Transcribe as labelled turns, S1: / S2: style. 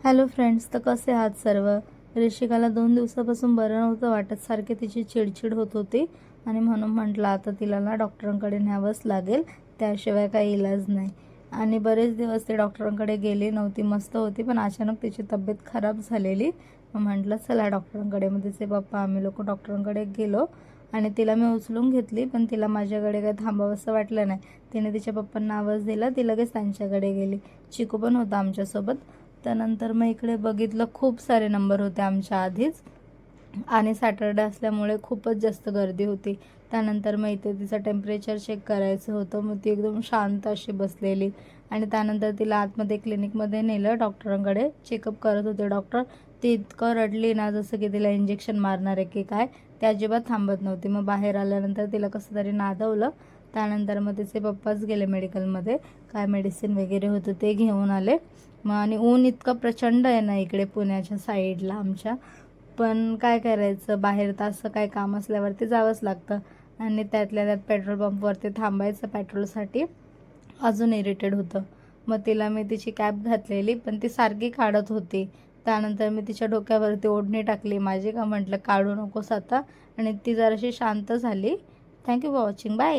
S1: Hello friends, तर कसे आहात सर्व. ऋषिकाला 2 दिवसापासून बरं नव्हतं वाटत, सारखी तिची चिडचिड होत होती आणि म्हणून म्हटलं आता तिला ना डॉक्टरांकडे न्यावंच लागेल, त्याशिवाय काही इलाज नाही. आणि बरेच दिवस ते डॉक्टरांकडे गेली नव्हती, मस्त होती, पण अचानक तिची तब्येत खराब झालेली. मग म्हटलं चला डॉक्टरांकडे. मग तिचे पप्पा आम्ही लोक डॉक्टरांकडे गेलो आणि तिला मी उचलून घेतली, पण तिला माझ्याकडे काही थांबावंसं वाटलं नाही. तिने तिच्या पप्पांना आवाज दिला, ती लगेच त्यांच्याकडे गेली. चिकू पण होता आमच्यासोबत. त्यानंतर मग इकडे बघितलं, खूप सारे नंबर होते आमच्या आधीच आणि सॅटर्डे असल्यामुळे खूपच जास्त गर्दी होती. त्यानंतर मग इथे तिचं टेम्परेचर चेक करायचं होतं. मग ती एकदम शांत अशी बसलेली आणि त्यानंतर तिला आतमध्ये क्लिनिकमध्ये नेलं डॉक्टरांकडे. चेकअप करत होते डॉक्टर. ती इतकं रडली ना, जसं की तिला इंजेक्शन मारणार आहे की काय. ती अजिबात थांबत नव्हती. मग बाहेर आल्यानंतर तिला कसं तरी नादवलं. त्यानंतर मग तिचे पप्पाच गेले मेडिकलमध्ये, काय मेडिसिन वगैरे होतं ते घेऊन आले. मग आणि ऊन इतकं प्रचंड आहे ना इकडे पुण्याच्या साईडला आमच्या, पण काय करायचं, बाहेर तर असं काय काम असल्यावरती जावंच लागतं. आणि त्यातल्या त्यात पेट्रोल पंपवरती थांबायचं पेट्रोलसाठी, अजून इरिटेड होतं. मग तिला मी तिची कॅप घातलेली, पण ती सारखी काढत होती. त्यानंतर मी तिच्या डोक्यावरती ओढणी टाकली माझी, का म्हटलं काढू नकोस आता, आणि ती जराशी शांत झाली. Thank you for watching, bye.